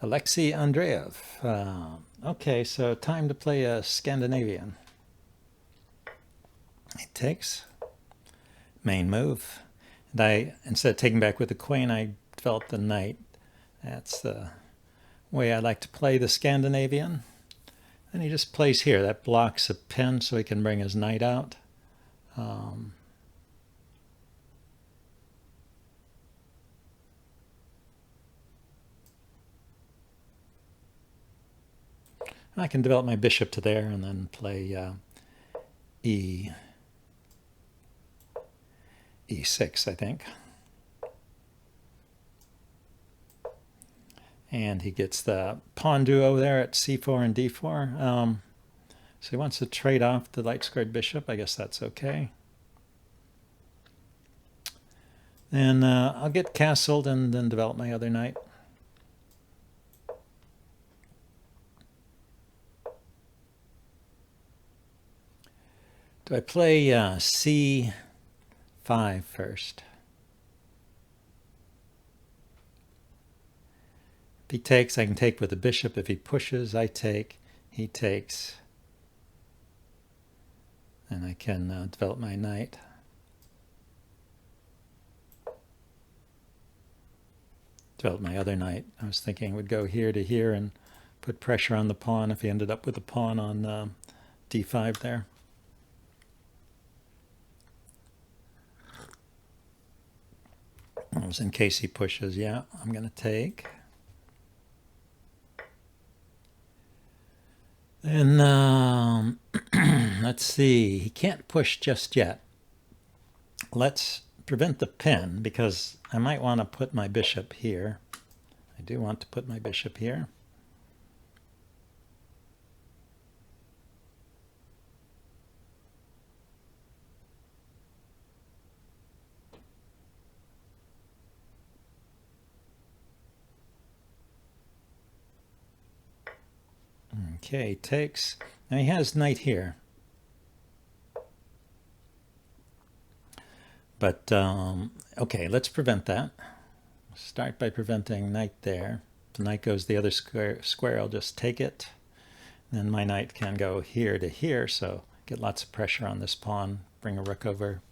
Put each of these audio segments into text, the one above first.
Alexei Andreev. Okay, so time to play a Scandinavian. He takes, main move. And instead of taking back with the queen, I developed the knight. That's the way I like to play the Scandinavian. And he just plays here. That blocks a pin so he can bring his knight out. I can develop my bishop to there and then play e6, I think. And he gets the pawn duo there at c4 and d4. So he wants to trade off the light squared bishop. I guess that's okay. And I'll get castled and then develop my other knight. Do I play c5 first? If he takes, I can take with the bishop. If he pushes, I take. He takes. And I can develop my knight. Develop my other knight. I was thinking it would go here to here and put pressure on the pawn if he ended up with a pawn on d5 there. That was in case he pushes. Yeah, I'm going to take. And let's see. He can't push just yet. Let's prevent the pin because I might want to put my bishop here. I do want to put my bishop here. Okay, takes. Now he has knight here. But, okay, let's prevent that. Start by preventing knight there. If the knight goes the other square, I'll just take it. Then my knight can go here to here, so get lots of pressure on this pawn, bring a rook over.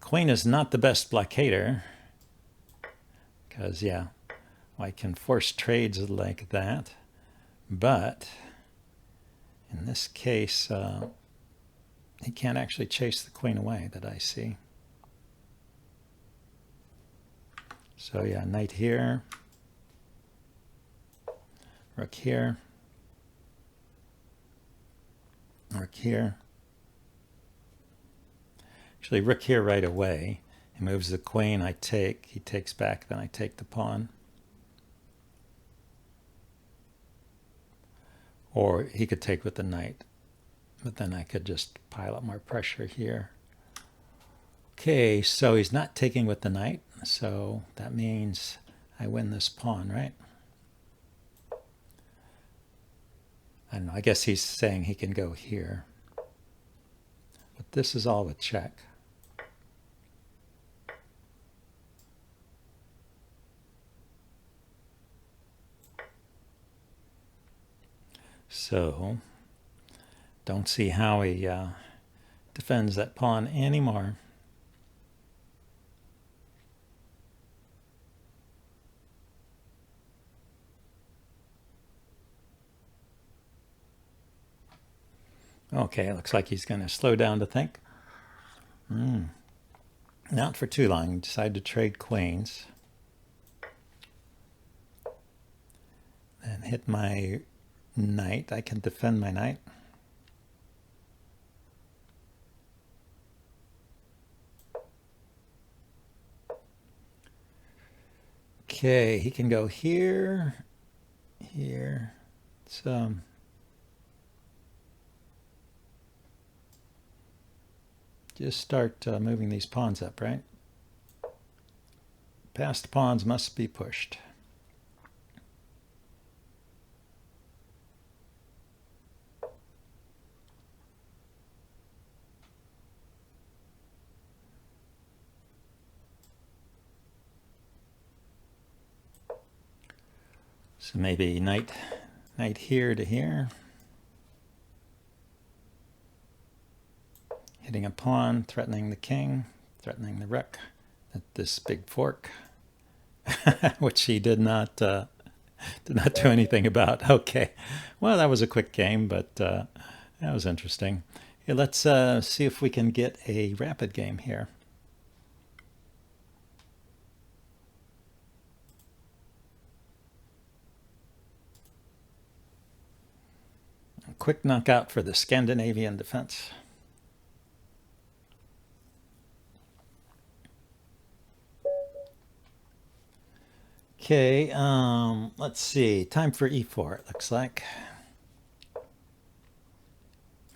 Queen is not the best blockader, because, yeah, I can force trades like that. But in this case, he can't actually chase the queen away that I see. So yeah, knight here, rook here, rook here. Actually, rook here right away. He moves the queen, I take. He takes back, then I take the pawn. Or he could take with the knight. But then I could just pile up more pressure here. Okay, so he's not taking with the knight. So that means I win this pawn, right? I don't know. I guess he's saying he can go here. But this is all a check. So don't see how he defends that pawn anymore. Okay, it looks like he's going to slow down to think. Not for too long. Decide to trade queens. And hit my knight. I can defend my knight. Okay, he can go here, here. So just start moving these pawns up, right? Passed pawns must be pushed. So maybe knight here to here. Hitting a pawn, threatening the king, threatening the rook at this big fork, which he did not do anything about. Okay, well, that was a quick game, but that was interesting. Here, let's see if we can get a rapid game here. A quick knockout for the Scandinavian defense. Okay, let's see. Time for e4, it looks like.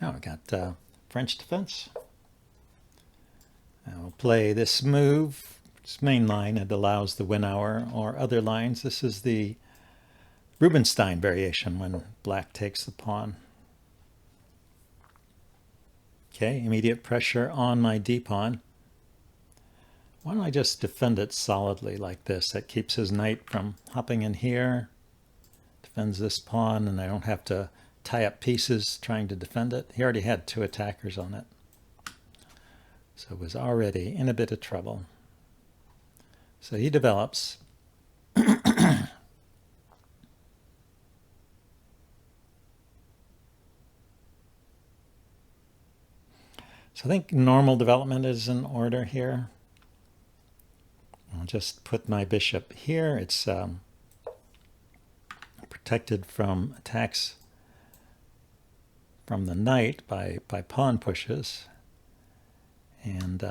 Oh, we got French defense. I'll play this move. It's main line. It allows the win hour or other lines. This is the Rubinstein variation when black takes the pawn. Okay, immediate pressure on my d-pawn. Why don't I just defend it solidly like this? That keeps his knight from hopping in here, defends this pawn, and I don't have to tie up pieces trying to defend it. He already had 2 attackers on it, so it was already in a bit of trouble. So he develops. So I think normal development is in order here. I'll just put my bishop here. It's protected from attacks from the knight by pawn pushes. And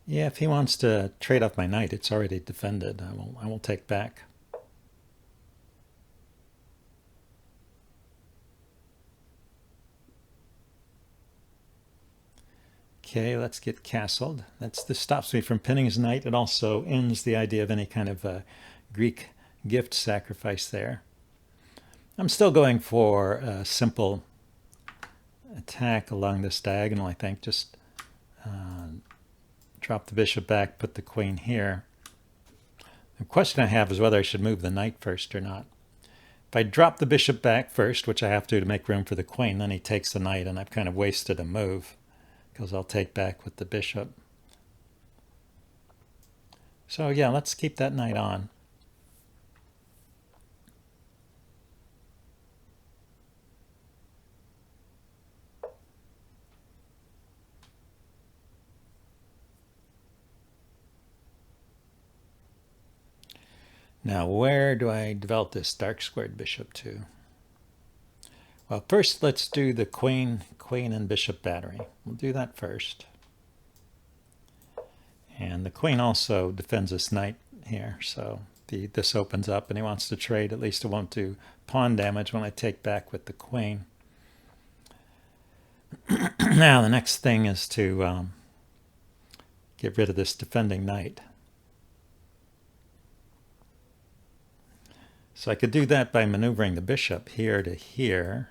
yeah, if he wants to trade off my knight, it's already defended. I will take back. Okay, let's get castled. This stops me from pinning his knight. It also ends the idea of any kind of Greek gift sacrifice there. I'm still going for a simple attack along this diagonal, I think. Just drop the bishop back, put the queen here. The question I have is whether I should move the knight first or not. If I drop the bishop back first, which I have to make room for the queen, then he takes the knight, and I've kind of wasted a move, because I'll take back with the bishop. So yeah, let's keep that knight on. Now, where do I develop this dark squared bishop to? Well, first let's do the queen and bishop battery. We'll do that first. And the queen also defends this knight here, so this opens up and he wants to trade. At least it won't do pawn damage when I take back with the queen. Now the next thing is to get rid of this defending knight. So I could do that by maneuvering the bishop here to here.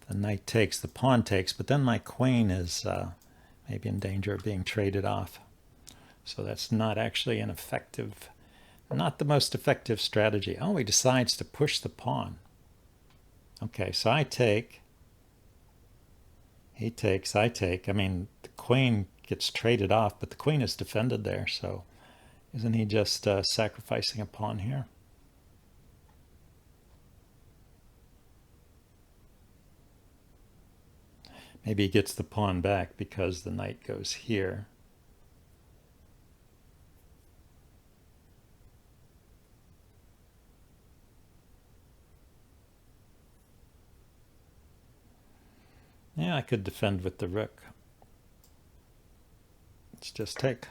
The knight takes, the pawn takes, but then my queen is maybe in danger of being traded off. So that's not actually an effective, not the most effective strategy. Oh, he decides to push the pawn. Okay, so I take, he takes, I take. I mean, the queen gets traded off, but the queen is defended there, so isn't he just sacrificing a pawn here? Maybe he gets the pawn back because the knight goes here. Yeah, I could defend with the rook. Let's just take.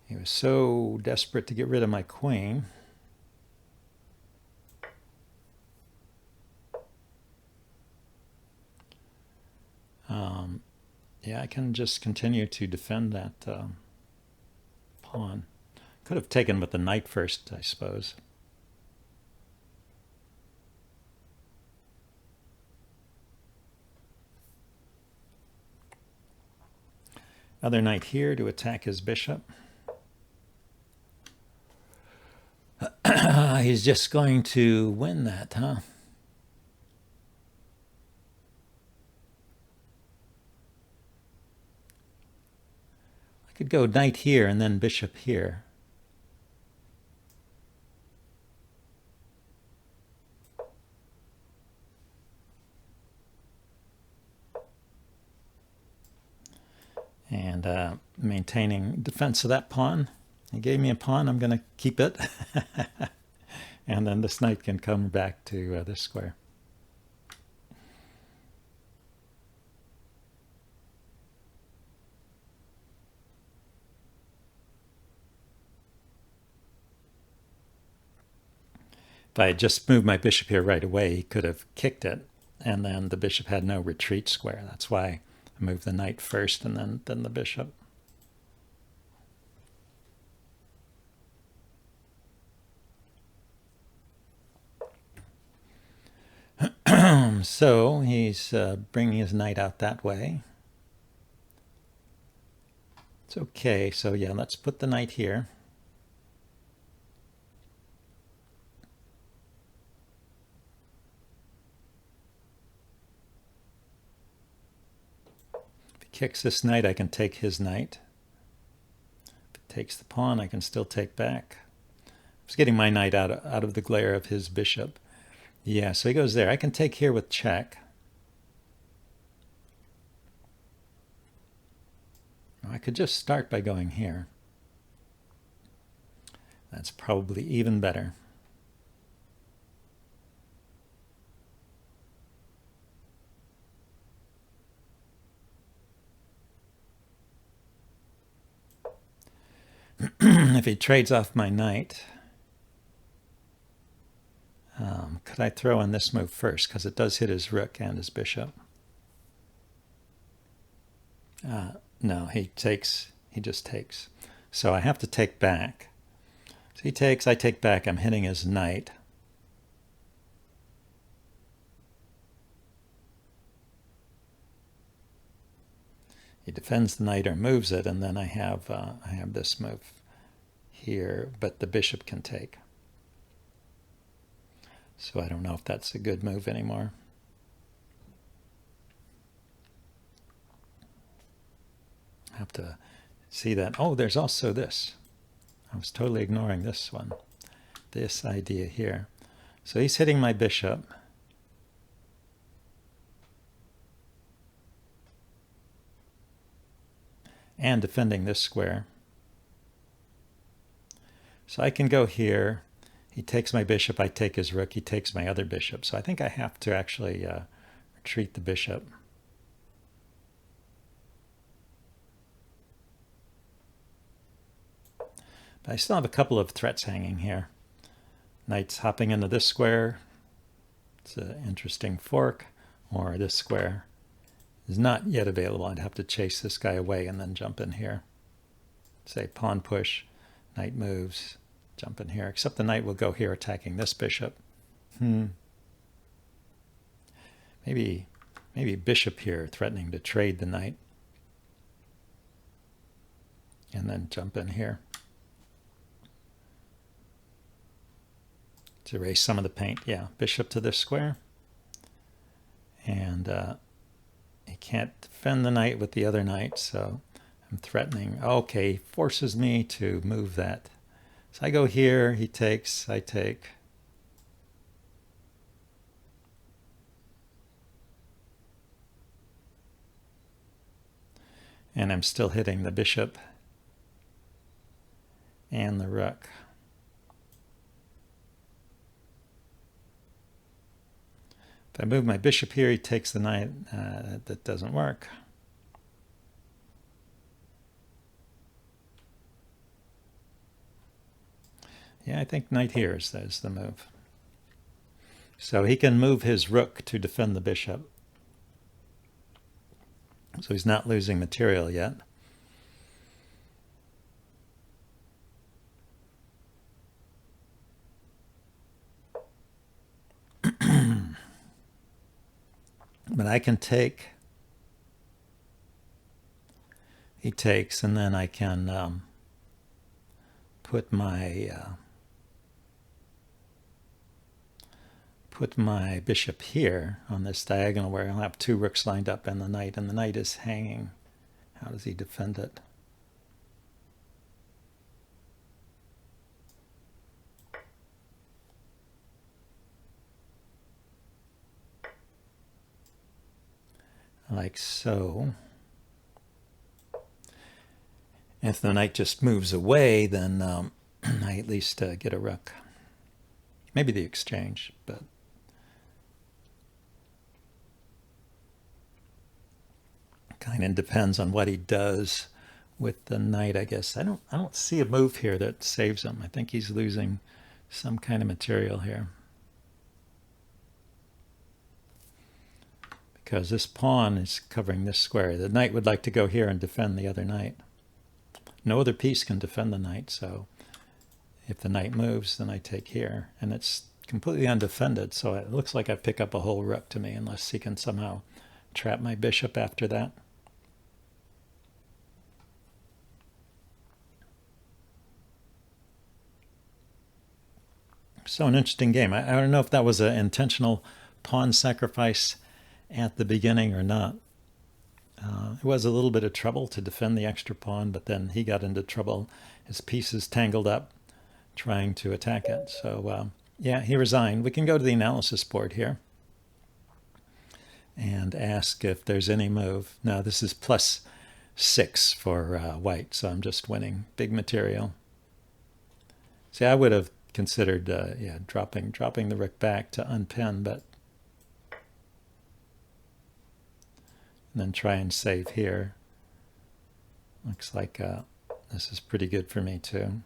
He was so desperate to get rid of my queen. Yeah, I can just continue to defend that pawn. Could have taken with the knight first, I suppose. other knight here to attack his bishop. He's just going to win that, huh? I could go knight here and then bishop here. And maintaining defense of that pawn. He gave me a pawn, I'm going to keep it. And then this knight can come back to this square. If I had just moved my bishop here right away, he could have kicked it, and then the bishop had no retreat square. That's why I moved the knight first and then the bishop. So he's bringing his knight out that way. It's okay. So yeah, let's put the knight here. If he kicks this knight, I can take his knight. If he takes the pawn, I can still take back. I was getting my knight out of the glare of his bishop. Yeah, so he goes there. I can take here with check. I could just start by going here. That's probably even better. If he trades off my knight, could I throw in this move first? Because it does hit his rook and his bishop. No, he just takes. So I have to take back. So he takes, I take back, I'm hitting his knight. He defends the knight or moves it, and then I have this move here, but the bishop can take. So I don't know if that's a good move anymore. I have to see that. Oh, there's also this. I was totally ignoring this one. This idea here. So he's hitting my bishop. And defending this square. So I can go here. He takes my bishop, I take his rook, he takes my other bishop. So I think I have to actually retreat the bishop. But I still have a couple of threats hanging here. Knight's hopping into this square. It's an interesting fork. Or this square is not yet available. I'd have to chase this guy away and then jump in here. Say pawn push, knight moves. Jump in here, except the knight will go here attacking this bishop. Maybe bishop here threatening to trade the knight. And then jump in here. To erase some of the paint. Yeah, bishop to this square. And he can't defend the knight with the other knight, so I'm threatening. Okay, forces me to move that. So I go here, he takes, I take. And I'm still hitting the bishop and the rook. If I move my bishop here, he takes the knight. That doesn't work. Yeah, I think knight here is the move. So he can move his rook to defend the bishop. So he's not losing material yet. But I can take he takes, and then I can put my bishop here on this diagonal where I'll have two rooks lined up and the knight is hanging. How does he defend it? Like so. If the knight just moves away, then I at least get a rook. Maybe the exchange, but kind of depends on what he does with the knight, I guess. I don't see a move here that saves him. I think he's losing some kind of material here. Because this pawn is covering this square. The knight would like to go here and defend the other knight. No other piece can defend the knight, so if the knight moves, then I take here. And it's completely undefended, so it looks like I pick up a whole rook to me, unless he can somehow trap my bishop after that. So an interesting game. I don't know if that was an intentional pawn sacrifice at the beginning or not. It was a little bit of trouble to defend the extra pawn, but then he got into trouble. His pieces tangled up trying to attack it. So yeah, he resigned. We can go to the analysis board here and ask if there's any move. Now this is +6 for white, so I'm just winning big material. See, I would have considered yeah, dropping the rook back to unpin, but and then try and save here. Looks like this is pretty good for me too.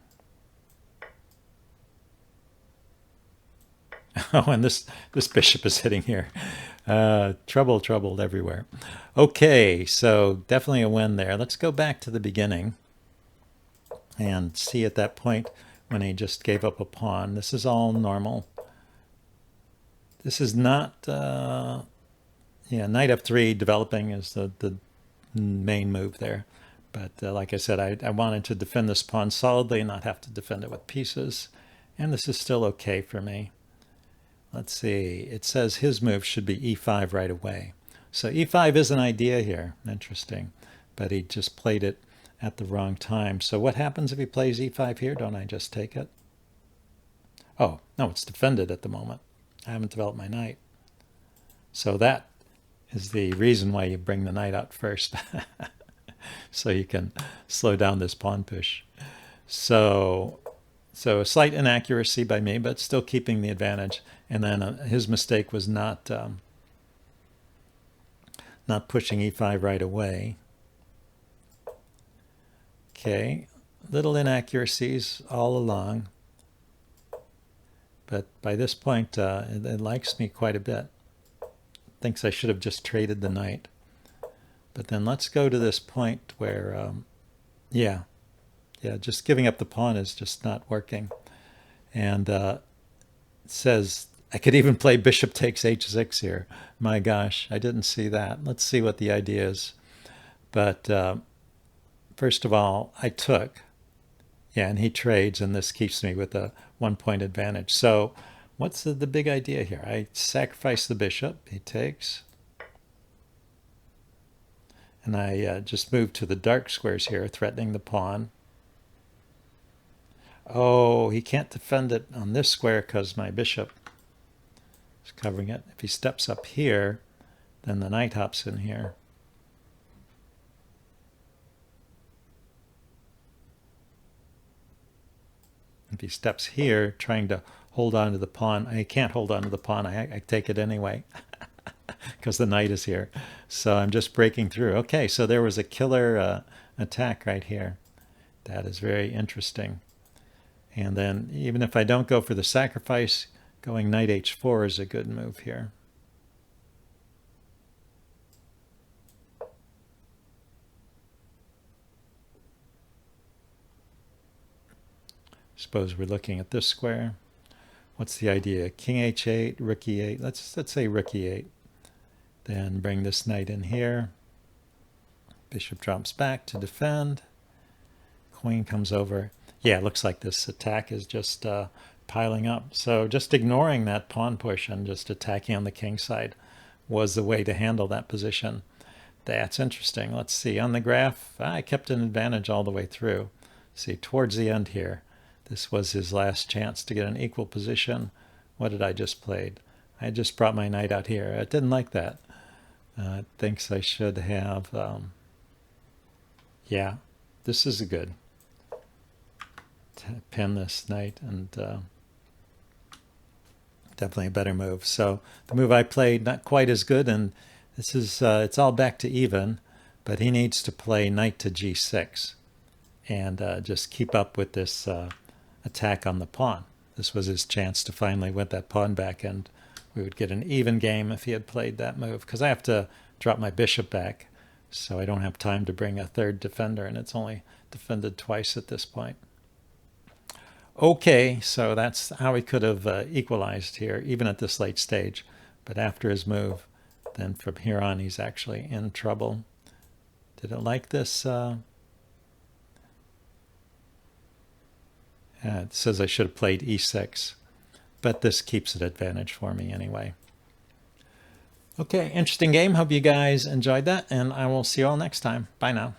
Oh, and this bishop is hitting here. Troubled everywhere. Okay, so definitely a win there. Let's go back to the beginning and see at that point when he just gave up a pawn. This is all normal. This is not, yeah, knight f3 developing is the main move there. But like I said, I wanted to defend this pawn solidly and not have to defend it with pieces. And this is still okay for me. Let's see, it says his move should be e5 right away. So e5 is an idea here, interesting. But he just played it at the wrong time. So what happens if he plays e5 here? Don't I just take it? Oh, no, it's defended at the moment. I haven't developed my knight. So that is the reason why you bring the knight out first. So you can slow down this pawn push. So a slight inaccuracy by me, but still keeping the advantage. And then his mistake was not pushing e5 right away. Okay, little inaccuracies all along. But by this point, it likes me quite a bit. Thinks I should have just traded the knight. But then let's go to this point where, yeah, just giving up the pawn is just not working. And it says I could even play bishop takes h6 here. My gosh, I didn't see that. Let's see what the idea is. But first of all, I took. Yeah, and he trades, and this keeps me with a 1-point advantage. So what's the big idea here? I sacrifice the bishop. He takes. And I just move to the dark squares here, threatening the pawn. Oh, he can't defend it on this square because my bishop is covering it. If he steps up here, then the knight hops in here. If he steps here, trying to hold on to the pawn, I can't hold on to the pawn. I take it anyway because the knight is here. So I'm just breaking through. Okay, so there was a killer attack right here. That is very interesting. And then even if I don't go for the sacrifice, going knight h4 is a good move here. Suppose we're looking at this square. What's the idea? King h8, rook e8. Let's say rook e8. Then bring this knight in here. Bishop drops back to defend. Queen comes over. Yeah, it looks like this attack is just piling up. So just ignoring that pawn push and just attacking on the king side was the way to handle that position. That's interesting. Let's see. On the graph, I kept an advantage all the way through. See, towards the end here, this was his last chance to get an equal position. What did I just played? I just brought my knight out here. I didn't like that. It thinks I should have... yeah, this is a good. Pin this knight, and definitely a better move. So the move I played, not quite as good, and this is it's all back to even, but he needs to play knight to g6 and just keep up with this attack on the pawn. This was his chance to finally win that pawn back, and we would get an even game if he had played that move, because I have to drop my bishop back, so I don't have time to bring a third defender, and it's only defended twice at this point. Okay, so that's how he could have equalized here, even at this late stage. But after his move, then from here on, he's actually in trouble. Did it like this? Yeah, it says I should have played e6, but this keeps an advantage for me anyway. Okay, interesting game. Hope you guys enjoyed that, and I will see you all next time. Bye now.